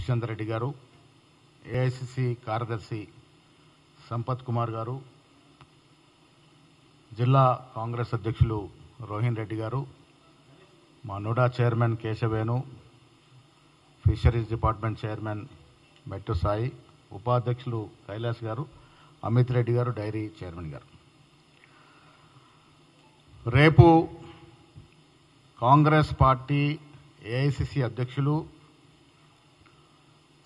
కిషన్ రెడ్డి గారు, ఏఐసిసి కార్యదర్శి సంపత్ కుమార్ గారు, జిల్లా కాంగ్రెస్ అధ్యక్షులు రోహిన్ రెడ్డి గారు, మా NUDA chairman Keshavenu, fisheries department chairman మెట్టు సాయి, ఉపాధ్యక్షులు కైలాస్ గారు, అమిత్ రెడ్డి గారు, డైరీ చైర్మన్ గారు. రేపు కాంగ్రెస్ పార్టీ ఏఐసిసి అధ్యక్షులు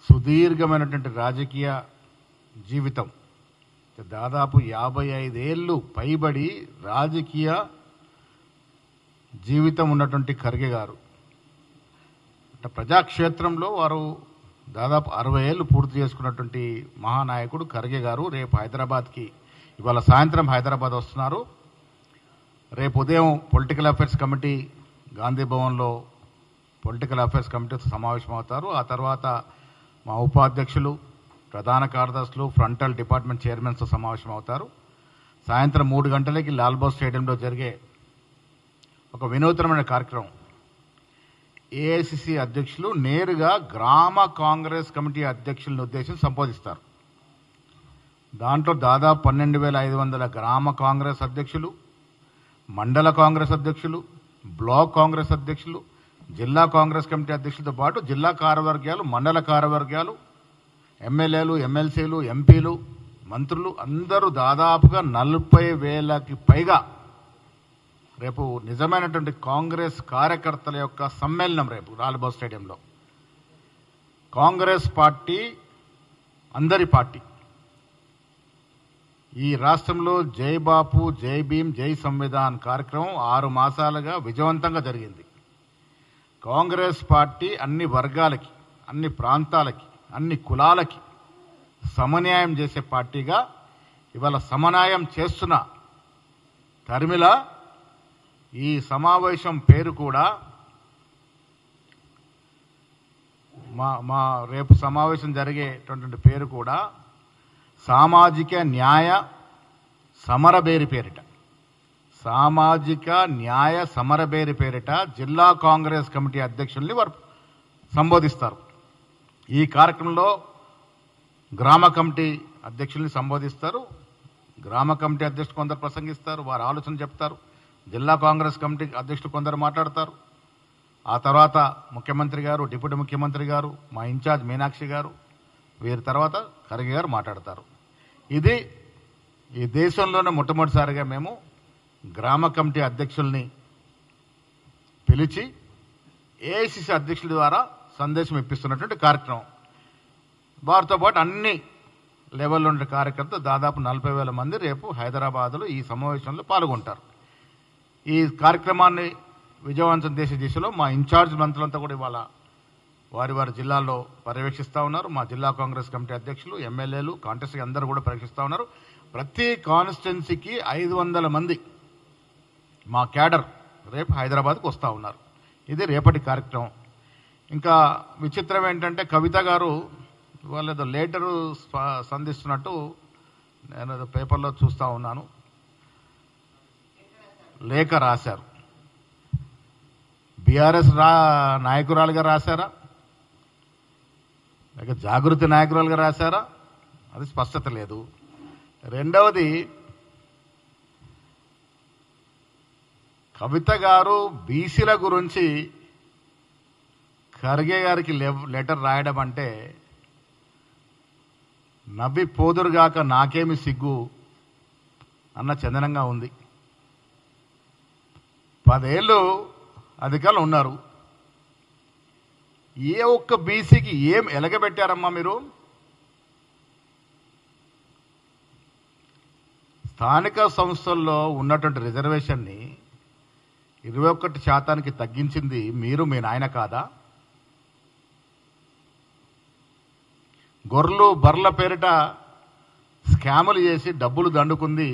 సుదీర్ఘమైనటువంటి రాజకీయ జీవితం, దాదాపు 55 ఏళ్ళు పైబడి రాజకీయ జీవితం ఉన్నటువంటి ఖర్గే గారు, ప్రజాక్షేత్రంలో వారు దాదాపు 60 ఏళ్ళు పూర్తి చేసుకున్నటువంటి మహానాయకుడు ఖర్గే గారు రేపు హైదరాబాద్కి, ఇవాళ సాయంత్రం హైదరాబాద్ వస్తున్నారు. రేపు ఉదయం పొలిటికల్ అఫైర్స్ కమిటీ గాంధీ భవన్లో పొలిటికల్ అఫైర్స్ కమిటీ సమావేశం అవుతారు. ఆ తర్వాత మా ఉపాధ్యక్షులు, ప్రధాన కార్యదర్శులు, ఫ్రంటల్ డిపార్ట్మెంట్ చైర్మన్స్తో సమావేశం అవుతారు. సాయంత్రం 3 గంటలకి లాల్బాగ్ స్టేడియంలో జరిగే ఒక వినూత్నమైన కార్యక్రమం, ఏఐసిసి అధ్యక్షులు నేరుగా గ్రామ కాంగ్రెస్ కమిటీ అధ్యక్షులను ఉద్దేశించి సంబోధిస్తారు. దాంట్లో దాదాపు 12,500 గ్రామ కాంగ్రెస్ అధ్యక్షులు, మండల కాంగ్రెస్ అధ్యక్షులు, బ్లాక్ కాంగ్రెస్ అధ్యక్షులు, జిల్లా కాంగ్రెస్ కమిటీ అధ్యక్షులతో పాటు జిల్లా కార్యవర్గాలు, మండల కార్యవర్గాలు, ఎమ్మెల్యేలు, ఎమ్మెల్సీలు, ఎంపీలు, మంత్రులు అందరూ దాదాపుగా 40,000కి పైగా రేపు నిజమైనటువంటి కాంగ్రెస్ కార్యకర్తల యొక్క సమ్మేళనం రేపు లాల్బాగ్ స్టేడియంలో. కాంగ్రెస్ పార్టీ అందరి పార్టీ. ఈ రాష్ట్రంలో జై బాపు, జై భీమ్, జై సంవిధాన్ కార్యక్రమం 6 మాసాలుగా విజయవంతంగా జరిగింది. కాంగ్రెస్ పార్టీ అన్ని వర్గాలకి, అన్ని ప్రాంతాలకి, అన్ని కులాలకి సమన్యాయం చేసే పార్టీగా ఇవాళ సమన్యాయం చేస్తున్న తరిమిల ఈ సమావేశం పేరు కూడా మా రేపు సమావేశం జరిగేటటువంటి పేరు కూడా సామాజిక న్యాయ సమరబేరి పేరిట, సామాజిక న్యాయ సమరబేరి పేరిట జిల్లా కాంగ్రెస్ కమిటీ అధ్యక్షుల్ని వారు సంబోధిస్తారు. ఈ కార్యక్రమంలో గ్రామ కమిటీ అధ్యక్షుల్ని సంబోధిస్తారు. గ్రామ కమిటీ అధ్యక్షులు కొందరు ప్రసంగిస్తారు, వారు ఆలోచన చెప్తారు. జిల్లా కాంగ్రెస్ కమిటీ అధ్యక్షులు కొందరు మాట్లాడతారు. ఆ తర్వాత ముఖ్యమంత్రి గారు, డిప్యూటీ ముఖ్యమంత్రి గారు, మా ఇన్ఛార్జ్ మీనాక్షి గారు, వీరి తర్వాత ఖర్గే గారు మాట్లాడతారు. ఇది ఈ దేశంలోనే మొట్టమొదటిసారిగా మేము గ్రామ కమిటీ అధ్యక్షుల్ని పిలిచి ఏఐసిసి అధ్యక్షుల ద్వారా సందేశం ఇప్పిస్తున్నటువంటి కార్యక్రమం. వారితో పాటు అన్ని లెవెల్లో ఉండే కార్యకర్తలు దాదాపు 40,000 మంది రేపు హైదరాబాద్లో ఈ సమావేశంలో పాల్గొంటారు. ఈ కార్యక్రమాన్ని విజయవంతం చేసే దిశలో మా ఇన్ఛార్జ్ మంత్రులంతా కూడా ఇవాళ వారి వారి జిల్లాల్లో పర్యవేక్షిస్తూ ఉన్నారు. మా జిల్లా కాంగ్రెస్ కమిటీ అధ్యక్షులు, ఎమ్మెల్యేలు, కాంటెస్ట్కి అందరూ కూడా పర్యవేక్షిస్తూ ఉన్నారు. ప్రతి కాన్స్టిట్యున్సీకి 500 మంది మా క్యాడర్ రేపు హైదరాబాద్కు వస్తూ ఉన్నారు. ఇది రేపటి కార్యక్రమం. ఇంకా విచిత్రం ఏంటంటే కవిత గారు వాళ్ళేదో లేటరు సంధిస్తున్నట్టు నేను ఏదో పేపర్లో చూస్తూ ఉన్నాను, లేఖ రాశారు. బీఆర్ఎస్ నాయకురాలుగా రాశారా లేక జాగృతి నాయకురాలుగా రాశారా అది స్పష్టత లేదు. రెండవది, కవిత గారు బీసీల గురించి ఖర్గే గారికి లెటర్ రాయడం అంటే నవ్వి పోదురుగాక నాకేమి సిగ్గు అన్న చందనంగా ఉంది. 10 ఏళ్ళు అధికారులు ఉన్నారు. ఏ ఒక్క బీసీకి ఏం ఎలగబెట్టారమ్మా మీరు? స్థానిక సంస్థల్లో ఉన్నటువంటి రిజర్వేషన్ని 21% తగ్గించింది మీరు, మీ నాయన కాదా? గొర్రెలు బర్రెల పేరిట స్కాములు చేసి డబ్బులు దండుకుంది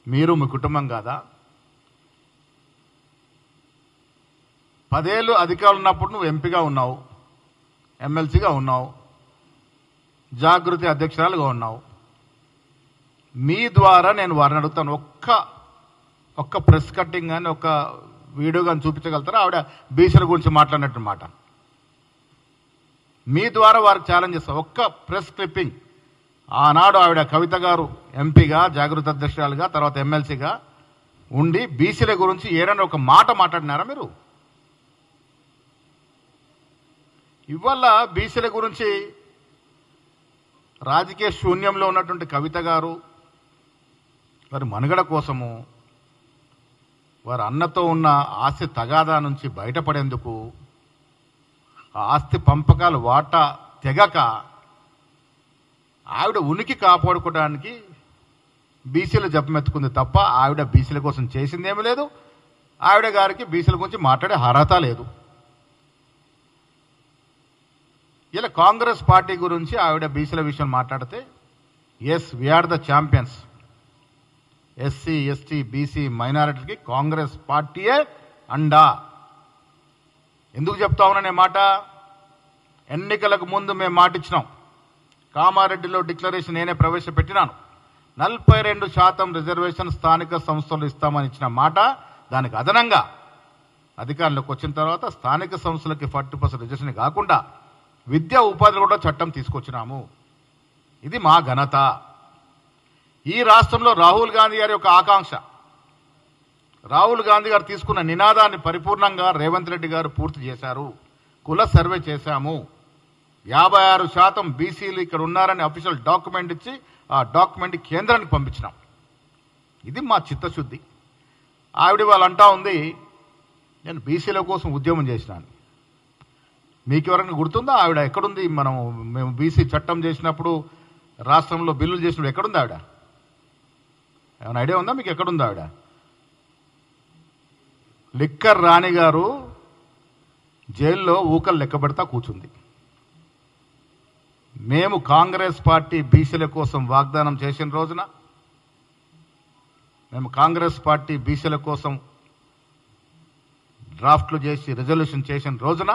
మీరు, మీ కుటుంబం కాదా? 10 ఏళ్ళు అధికారులు ఉన్నప్పుడు నువ్వు ఎంపీగా ఉన్నావు, ఎమ్మెల్సీగా ఉన్నావు, జాగృతి అధ్యక్షురాలుగా ఉన్నావు. మీ ద్వారా నేను వారిని అడుగుతాను, ఒక్క ప్రెస్ కట్టింగ్ కానీ ఒక వీడియో కానీ చూపించగలుగుతారా? ఆవిడ బీసీల గురించి మాట్లాడినట్టు మాట. మీ ద్వారా వారికి ఛాలెంజ్ చేస్తా. ఒక్క ప్రెస్ క్లిప్పింగ్ ఆనాడు ఆవిడ కవిత గారు ఎంపీగా, జాగృత అధ్యక్షురాలుగా, తర్వాత ఎమ్మెల్సీగా ఉండి బీసీల గురించి ఏదైనా ఒక మాట మాట్లాడినారా మీరు? ఇవాళ బీసీల గురించి రాజకీయ శూన్యంలో ఉన్నటువంటి కవిత గారు వారి మనుగడ కోసము, వారి అన్నతో ఉన్న ఆస్తి తగాదా నుంచి బయటపడేందుకు, ఆ ఆస్తి పంపకాలు వాటా తెగక ఆవిడ ఉనికి కాపాడుకోవడానికి బీసీలు జపమెత్తుకుంది తప్ప ఆవిడ బీసీల కోసం చేసిందేమీ లేదు. ఆవిడ గారికి బీసీల గురించి మాట్లాడే అర్హత లేదు. ఇలా కాంగ్రెస్ పార్టీ గురించి ఆవిడ బీసీల విషయం మాట్లాడితే, yes we're the champions, SC ST BC మైనారిటీకి కాంగ్రెస్ పార్టీయే అండా. ఎందుకు చెప్తా ఉన్నానే మాట? ఎన్నికలకు ముందు మేము మాట ఇచ్చినాం. కామారెడ్డిలో డిక్లరేషన్ నేనే ప్రవేశపెట్టినాను. 42% రిజర్వేషన్ స్థానిక సంస్థలు ఇస్తామని ఇచ్చిన మాట, దానికి అదనంగా అధికారంలోకి వచ్చిన తర్వాత స్థానిక సంస్థలకి 40% రిజర్వేషన్ కాకుండా విద్యా ఉపాధి కూడా చట్టం తీసుకొచ్చినాము. ఇది మా ఘనత. ఈ రాష్ట్రంలో రాహుల్ గాంధీ గారి యొక్క ఆకాంక్ష, రాహుల్ గాంధీ గారు తీసుకున్న నినాదాన్ని పరిపూర్ణంగా రేవంత్ రెడ్డి గారు పూర్తి చేశారు. కుల సర్వే చేశాము. 56% బీసీలు ఇక్కడ ఉన్నారని అఫీషియల్ డాక్యుమెంట్ ఇచ్చి ఆ డాక్యుమెంట్ కేంద్రానికి పంపించినాం. ఇది మా చిత్తశుద్ధి. ఆవిడ వాళ్ళు అంటా ఉంది, నేను బీసీల కోసం ఉద్యమం చేసినాను. మీకు ఎవరైనా గుర్తుందా ఆవిడ ఎక్కడుంది? మేము బీసీ చట్టం చేసినప్పుడు, రాష్ట్రంలో బిల్లులు చేసినప్పుడు ఎక్కడుంది ఆవిడ? ఏమైనా ఐడియా ఉందా మీకు? ఎక్కడుంది ఆవిడ? లిక్కర్ రాణి గారు జైల్లో ఊకలు లెక్క పెడతా కూర్చుంది. మేము కాంగ్రెస్ పార్టీ బీసీల కోసం వాగ్దానం చేసిన రోజున, మేము కాంగ్రెస్ పార్టీ బీసీల కోసం డ్రాఫ్ట్లు చేసి రిజల్యూషన్ చేసిన రోజున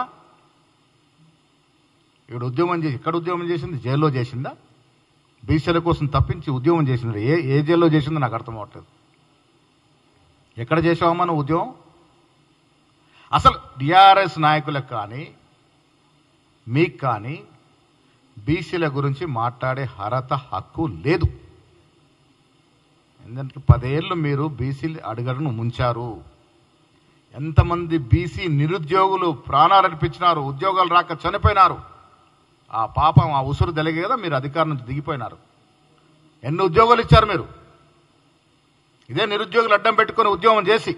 ఇక్కడ ఉద్యమం చేసి, ఎక్కడ ఉద్యమం చేసింది? జైల్లో చేసిందా? బీసీల కోసం తప్పించి ఉద్యమం చేసింది ఏ జైల్లో చేసిందో నాకు అర్థం అవ్వట్లేదు. ఎక్కడ చేసావమ్మా నువ్వు ఉద్యమం? అసలు టీఆర్ఎస్ నాయకులకు కానీ మీకు కానీ బీసీల గురించి మాట్లాడే అర్హత, హక్కు లేదు. ఎందుకంటే 10 ఏళ్ళు మీరు బీసీలు అడుగడును ముంచారు. ఎంతమంది బీసీ నిరుద్యోగులు ప్రాణాలు అర్పించినారు, ఉద్యోగాలు రాక చనిపోయినారు. ఆ పాపం, ఆ ఉసురు తెలిగే కదా మీరు అధికారం నుంచి దిగిపోయినారు. ఎన్ని ఉద్యోగాలు ఇచ్చారు మీరు? ఇదే నిరుద్యోగులు అడ్డం పెట్టుకొని ఉద్యోగం చేసి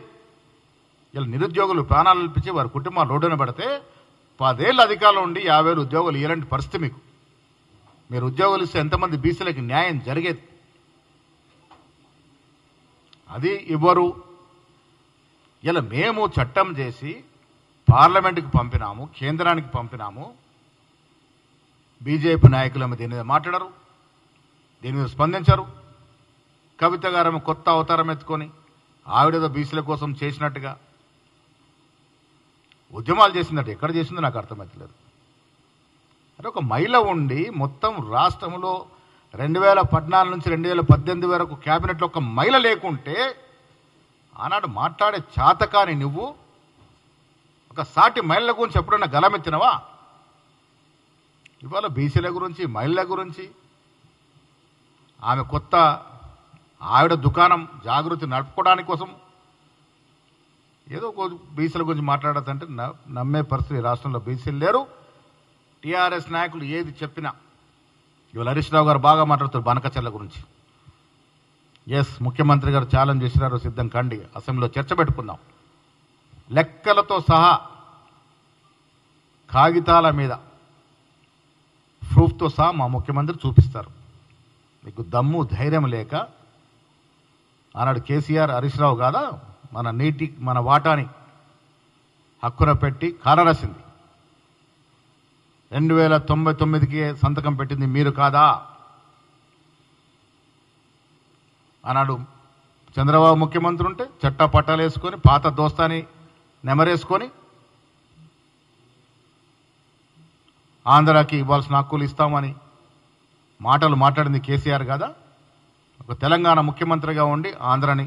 ఇలా నిరుద్యోగులు ప్రాణాలు అర్పించి వారి కుటుంబాలు రోడ్డున పెడితే 10 ఏళ్ళు అధికారంలో ఉండి 50,000 ఉద్యోగాలు ఇలాంటి పరిస్థితి మీకు. మీరు ఉద్యోగాలు ఇస్తే ఎంతమంది బీసీలకి న్యాయం జరిగేది? అది ఇవ్వరు. ఇలా మేము చట్టం చేసి పార్లమెంటుకి పంపినాము, కేంద్రానికి పంపినాము. బీజేపీ నాయకులేమో దీని మీద మాట్లాడరు, దీని మీద స్పందించరు. కవిత గారేమో కొత్త అవతారం ఎత్తుకొని ఆవిడేదో బీసీల కోసం చేసినట్టుగా ఉద్యమాలు చేసిందట. ఎక్కడ చేసిందో నాకు అర్థమవుతలేదు. అంటే ఒక మహిళ ఉండి మొత్తం రాష్ట్రంలో 2014 నుంచి 2018 వరకు క్యాబినెట్లో ఒక మహిళ లేకుంటే ఆనాడు మాట్లాడే చాతకాని నువ్వు ఒక సాటి మహిళల గురించి ఎప్పుడైనా గలమెత్తినవా? ఇవాళ బీసీల గురించి, మహిళల గురించి, ఆమె కొత్త ఆవిడ దుకాణం జాగృతి నడుపుకోవడానికి కోసం ఏదో బీసీల గురించి మాట్లాడదంటే నమ్మే పరిస్థితి రాష్ట్రంలో బీసీలు లేరు. టీఆర్ఎస్ నాయకులు ఏది చెప్పినా, ఇవాళ హరీష్ రావు గారు బాగా మాట్లాడుతారు బనకచర్ల గురించి. ఎస్, ముఖ్యమంత్రి గారు ఛాలెంజ్ చేసినారు, సిద్ధం కండి, అసెంబ్లీలో చర్చ పెట్టుకుందాం. లెక్కలతో సహా కాగితాల మీద ప్రూఫ్తో సహా మా ముఖ్యమంత్రి చూపిస్తారు. మీకు దమ్ము ధైర్యం లేక ఆనాడు కేసీఆర్, హరీష్ రావు కాదా మన వాటాని హక్కున పెట్టి కాలరాసింది. 2099కి సంతకం పెట్టింది మీరు కాదా? ఆనాడు చంద్రబాబు ముఖ్యమంత్రి ఉంటే చట్టా పట్టాలు వేసుకొని పాత దోస్తాని నెమరేసుకొని ఆంధ్రాకి ఇవ్వాల్సిన హక్కులు ఇస్తామని మాటలు మాట్లాడింది కేసీఆర్ కదా. ఒక తెలంగాణ ముఖ్యమంత్రిగా ఉండి ఆంధ్రాని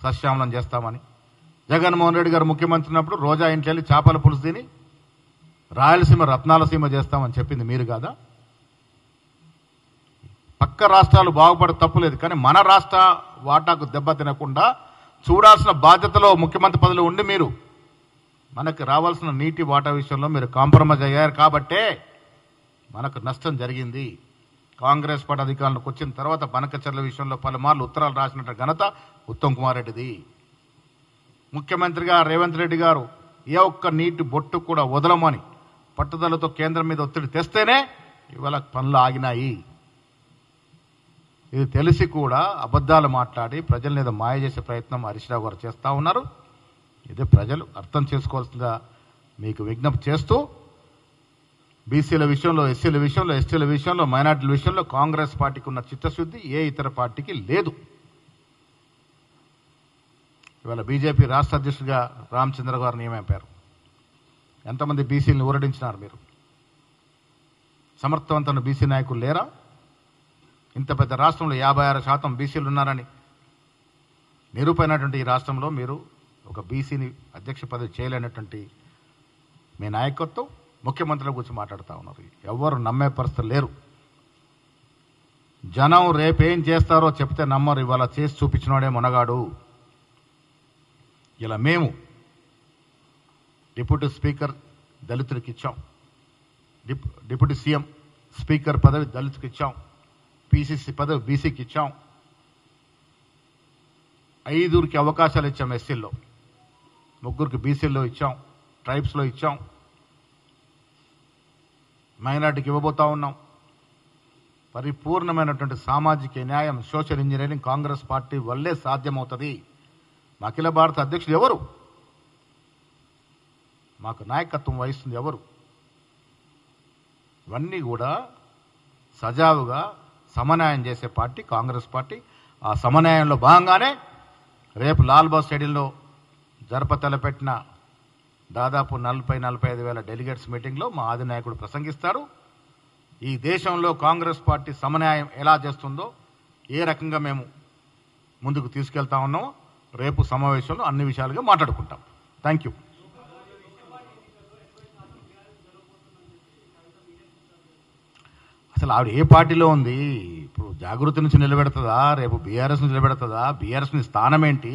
సస్యామలం చేస్తామని. జగన్మోహన్ రెడ్డి గారు ముఖ్యమంత్రి ఉన్నప్పుడు రోజా ఇంట్లో వెళ్ళి చేపల పులుసు తిని రాయలసీమ రత్నాలసీమ చేస్తామని చెప్పింది మీరు కాదా? పక్క రాష్ట్రాలు బాగుపడ తప్పులేదు, కానీ మన రాష్ట్ర వాటాకు దెబ్బ తినకుండా చూడాల్సిన బాధ్యతలో ముఖ్యమంత్రి పదవిలో ఉండి మీరు మనకు రావాల్సిన నీటి వాటా విషయంలో మీరు కాంప్రమైజ్ అయ్యారు కాబట్టే మనకు నష్టం జరిగింది. కాంగ్రెస్ పార్టీ అధికారంలోకి వచ్చిన తర్వాత బనకచర్ల విషయంలో పలుమార్లు ఉత్తరాలు రాసినట్టు ఘనత ఉత్తమ్ కుమార్ రెడ్డిది. ముఖ్యమంత్రిగా రేవంత్ రెడ్డి గారు ఏ ఒక్క నీటి బొట్టు కూడా వదలమని పట్టుదలతో కేంద్రం మీద ఒత్తిడి తెస్తేనే ఇవాళ పనులు ఆగినాయి. ఇది తెలిసి కూడా అబద్ధాలు మాట్లాడి ప్రజల మీద మాయ చేసే ప్రయత్నం హరీష్ రావు గారు చేస్తూ ఉన్నారు. ఇదే ప్రజలు అర్థం చేసుకోవాల్సిందిగా మీకు విజ్ఞప్తి చేస్తూ, బీసీల విషయంలో, ఎస్సీల విషయంలో, ఎస్టీల విషయంలో, మైనార్టీల విషయంలో కాంగ్రెస్ పార్టీకి ఉన్న చిత్తశుద్ధి ఏ ఇతర పార్టీకి లేదు. ఇవాళ బీజేపీ రాష్ట్ర అధ్యక్షుడిగా రామచంద్ర గారు నియమింపారు. ఎంతమంది బీసీలను ఊరడించినారు మీరు? సమర్థవంతమైన బీసీ నాయకులు లేరా? ఇంత పెద్ద రాష్ట్రంలో 56% బీసీలు ఉన్నారని నిరూపైనటువంటి ఈ రాష్ట్రంలో మీరు ఒక బీసీని అధ్యక్ష పదవి చేయలేనటువంటి మీ నాయకత్వం ముఖ్యమంత్రుల గురించి మాట్లాడుతూ ఉన్నారు. ఎవరు నమ్మే పరిస్థితులు లేరు. జనం రేపేం చేస్తారో చెప్తే నమ్మరు. ఇవాళ చేసి చూపించినవాడే మునగాడు. ఇలా మేము డిప్యూటీ స్పీకర్ దళితుడికి ఇచ్చాం, డిప్యూటీ సీఎం స్పీకర్ పదవి దళితుడికి ఇచ్చాం, పీసీసీ పదవి బీసీకి ఇచ్చాం, 5కి అవకాశాలు ఇచ్చాం, ఎస్సీల్లో 3కి బీసీల్లో ఇచ్చాం, ట్రైబ్స్లో ఇచ్చాం, మైనార్టీకి ఇవ్వబోతా ఉన్నాం. పరిపూర్ణమైనటువంటి సామాజిక న్యాయం, సోషల్ ఇంజనీరింగ్ కాంగ్రెస్ పార్టీ వల్లే సాధ్యమవుతుంది. అఖిల భారత అధ్యక్షుడు ఎవరు? మాకు నాయకత్వం వహిస్తుంది ఎవరు? ఇవన్నీ కూడా సజావుగా సమన్వయం చేసే పార్టీ కాంగ్రెస్ పార్టీ. ఆ సమన్వయంలో భాగంగానే రేపు లాల్బాగ్ స్టేడియంలో తలపెట్టిన దాదాపు 40-45 వేల డెలిగేట్స్ మీటింగ్లో మా అధినాయకుడు ప్రసంగిస్తాడు. ఈ దేశంలో కాంగ్రెస్ పార్టీ సమన్వయం ఎలా చేస్తుందో, ఏ రకంగా మేము ముందుకు తీసుకెళ్తా ఉన్నామో రేపు సమావేశంలో అన్ని విషయాలుగా మాట్లాడుకుంటాం. Thank you. అసలు ఆవిడ ఏ పార్టీలో ఉంది? ఇప్పుడు జాగృతి నుంచి నిలబెడుతుందా? రేపు బీఆర్ఎస్ నుంచి నిలబెడుతుందా? బీఆర్ఎస్ నీ స్థానం ఏంటి?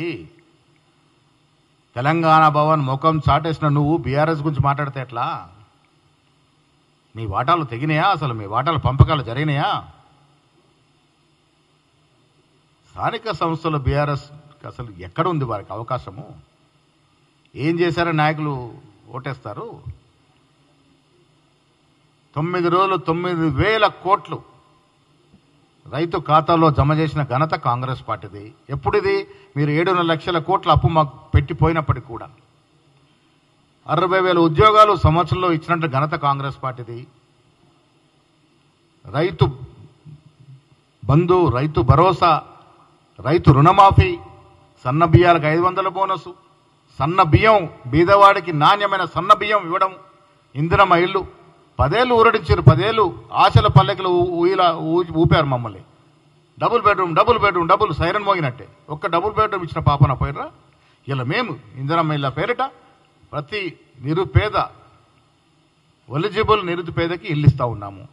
తెలంగాణ భవన్ ముఖం చాటేసిన నువ్వు బీఆర్ఎస్ గురించి మాట్లాడితే ఎట్లా? మీ వాటాలు తెగినాయా? అసలు మీ వాటాల పంపకాలు జరిగినాయా? స్థానిక సంస్థల బీఆర్ఎస్ అసలు ఎక్కడ ఉంది వారికి అవకాశము? ఏం చేశారని నాయకులు ఓటేస్తారు? 9 రోజులు 9,000 కోట్లు రైతు ఖాతాలో జమ చేసిన ఘనత కాంగ్రెస్ పార్టీది. ఎప్పుడిది? మీరు 7.5 లక్షల కోట్ల అప్పు మాకు పెట్టిపోయినప్పటికీ కూడా 60,000 ఉద్యోగాలు సంవత్సరంలో ఇచ్చినట్టు ఘనత కాంగ్రెస్ పార్టీది. రైతు బంధు, రైతు భరోసా, రైతు రుణమాఫీ, సన్న బియ్యాలకు 500 బోనసు, సన్న బియ్యం బీదవాడికి నాణ్యమైన సన్న బియ్యం ఇవ్వడం, ఇందిరమ్మ ఇల్లు 10 ఏళ్ళు ఊరడించారు. 10 ఏళ్ళు ఆశల పల్లెకలు ఊపారు మమ్మల్ని. డబుల్ బెడ్రూమ్ సైరన్ మోగినట్టే. ఒక్క డబుల్ బెడ్రూమ్ ఇచ్చిన పాపన పోయినరా? ఇలా మేము ఇందిరమ్మ ఇళ్ళ పేరిట ప్రతి నిరుపేద, ఎలిజిబుల్ నిరుపేదకి ఇల్లు ఇస్తూ ఉన్నాము.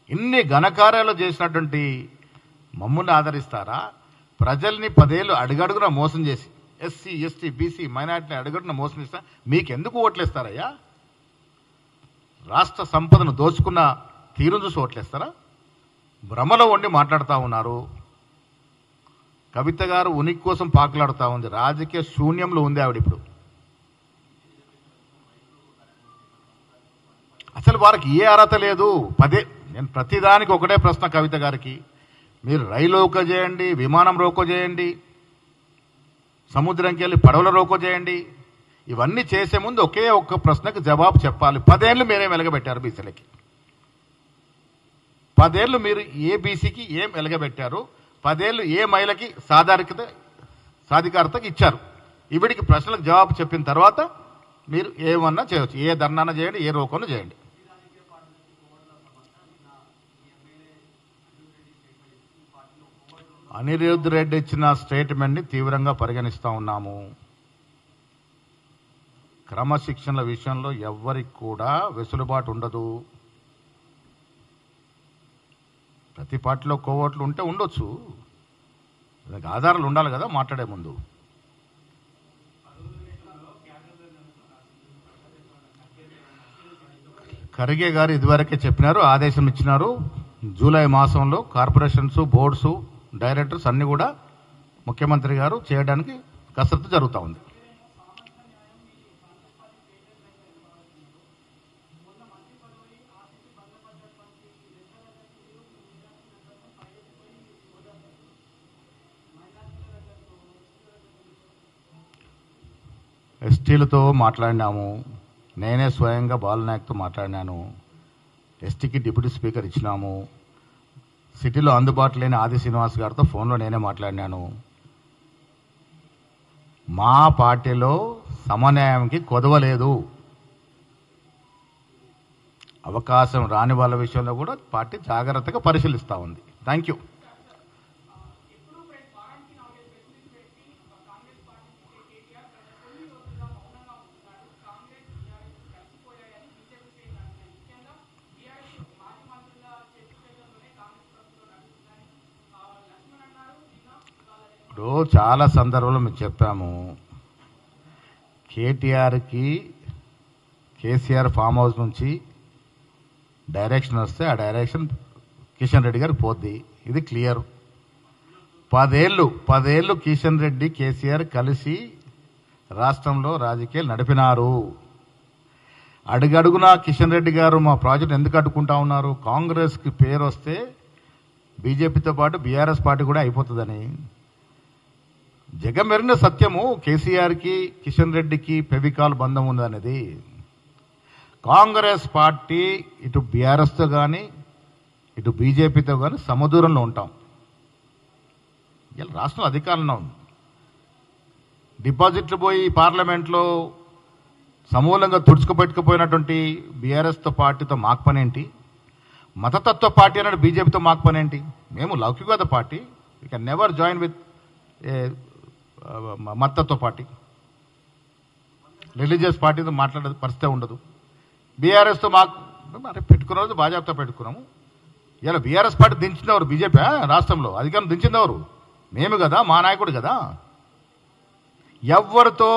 ఇన్ని ఘనకార్యాలు చేసినటువంటి మమ్మల్ని ఆదరిస్తారా? ప్రజల్ని 10 ఏళ్ళు అడుగడుగున మోసం చేసి, ఎస్సీ, ఎస్టీ, బీసీ, మైనార్టీని అడుగడుగున మోసం చేస్తా మీకెందుకు ఓట్లేస్తారయ్యా? రాష్ట్ర సంపదను దోచుకున్న తీరును చూసి ఓట్లేస్తారా? భ్రమలో ఉండి మాట్లాడుతూ ఉన్నారు. కవిత గారు ఉనికి కోసం పాకులాడుతూ ఉంది. రాజకీయ శూన్యంలో ఉంది ఆవిడ ఇప్పుడు. అసలు వారికి ఏ అర్హత లేదు. నేను ప్రతిదానికి ఒకటే ప్రశ్న కవిత గారికి, మీరు రైలు రోకో చేయండి, విమానం రోకో చేయండి, సముద్రంకి వెళ్ళి పడవల రోకో చేయండి, ఇవన్నీ చేసే ముందు ఒకే ఒక్క ప్రశ్నకు జవాబు చెప్పాలి. 10 ఏళ్ళు మీరే వెలగబెట్టారు బీసీలకి. 10 ఏళ్ళు మీరు ఏ బీసీకి ఏం వెలగబెట్టారు? 10 ఏళ్ళు ఏ మహిళకి సాధికారతకి ఇచ్చారు? ఇవిడికి ప్రశ్నలకు జవాబు చెప్పిన తర్వాత మీరు ఏమన్నా చేయవచ్చు. ఏ ధర్నాన చేయండి, ఏ రోకోను చేయండి. అనిరుద్ధ్ రెడ్డి ఇచ్చిన స్టేట్మెంట్ని తీవ్రంగా పరిగణిస్తూ ఉన్నాము. క్రమశిక్షణల విషయంలో ఎవ్వరికి కూడా వెసులుబాటు ఉండదు. ప్రతి పార్టీలో కోవట్లు ఉంటే ఉండొచ్చు, దానికి ఆధారాలు ఉండాలి కదా మాట్లాడే ముందు. ఖర్గే గారు ఇదివరకే చెప్పినారు, ఆదేశం ఇచ్చినారు. జూలై మాసంలో కార్పొరేషన్స్, బోర్డ్స్, డైరెక్టర్స్ అన్నీ కూడా ముఖ్యమంత్రి గారు చేయడానికి కసరత్తు జరుగుతూ ఉంది. ఎస్టీలతో మాట్లాడినాము, నేనే స్వయంగా బాలనాయక్తో మాట్లాడినాను. ఎస్టీకి డిప్యూటీ స్పీకర్ ఇచ్చినాము. సిటీలో అందుబాటులో లేని ఆది శ్రీనివాస్ గారితో ఫోన్లో నేనే మాట్లాడినాను. మా పార్టీలో సమన్యాయంకి కొదవలేదు. అవకాశం రాని వాళ్ళ విషయంలో కూడా పార్టీ జాగ్రత్తగా పరిశీలిస్తూ ఉంది. Thank you. ఇప్పుడు చాలా సందర్భంలో మేము చెప్పాము, కేటీఆర్కి కేసీఆర్ ఫామ్ హౌస్ నుంచి డైరెక్షన్ వస్తే ఆ డైరెక్షన్ కిషన్ రెడ్డి గారికి పోద్ది. ఇది క్లియర్. 10 ఏళ్ళు కిషన్ రెడ్డి కేసీఆర్ కలిసి రాష్ట్రంలో రాజకీయాలు నడిపినారు. అడుగడుగునా కిషన్ రెడ్డి గారు మా ప్రాజెక్ట్ ఎందుకు అడ్డుకుంటా ఉన్నారు? కాంగ్రెస్కి పేరు వస్తే బీజేపీతో పాటు బీఆర్ఎస్ పార్టీ కూడా అయిపోతుందని. జగమెరిగిన సత్యము, కేసీఆర్కి కిషన్ రెడ్డికి ఫెవికాల్ బంధం ఉందనేది. కాంగ్రెస్ పార్టీ ఇటు బీఆర్ఎస్తో కానీ ఇటు బీజేపీతో కానీ సమదూరంలో ఉంటాం. ఇలా రాష్ట్రంలో అధికారంలో ఉంది. డిపాజిట్లు పోయి పార్లమెంట్లో సమూలంగా తుడుచుకుపెట్టుకుపోయినటువంటి బీఆర్ఎస్తో పార్టీతో మాకు పనేంటి? మతతత్వ పార్టీ అన్నాడు బీజేపీతో మాకు పనేంటి? మేము లౌకికవాద party. We can never join with మతతత్వ పార్టీ. రిలీజియస్ పార్టీతో మాట్లాడే పరిస్థితి ఉండదు. బీఆర్ఎస్తో మాకు మరి పెట్టుకున్న రోజు భాజపాతో పెట్టుకున్నాము. ఇలా బీఆర్ఎస్ పార్టీ దించినవారు బీజేపీ రాష్ట్రంలో అధికారం దించినవారు మేము కదా, మా నాయకుడు కదా. ఎవరితో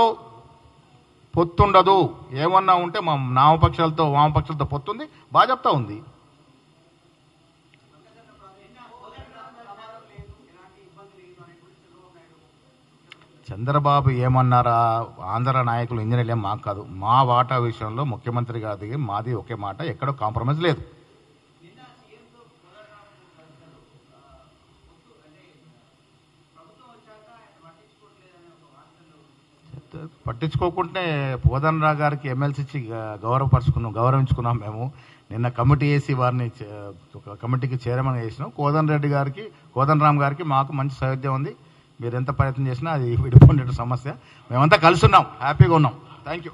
పొత్తుండదు. ఏమన్నా ఉంటే మా వామపక్షాలతో పొత్తుంది, భాజపాతో ఉంది. చంద్రబాబు ఏమన్నారా? ఆంధ్ర నాయకులు, ఇంజనీర్లు ఏం మాకు కాదు. మా వాటా విషయంలో ముఖ్యమంత్రి గారికి మాది ఒకే మాట, ఎక్కడో కాంప్రమైజ్ లేదు. పట్టించుకోకుంటే కోదండరావు గారికి ఎమ్మెల్సీ ఇచ్చి గౌరవించుకున్నాం మేము. నిన్న కమిటీ వేసి వారిని ఒక కమిటీకి చైర్మన్ చేసినాం. కోదండరామ్ గారికి మాకు మంచి సౌహృదయం ఉంది. మీరు ఎంత ప్రయత్నం చేసినా అది విడిపోయిన సమస్య. మేమంతా కలిసి ఉన్నాం, హ్యాపీగా ఉన్నాం. Thank you.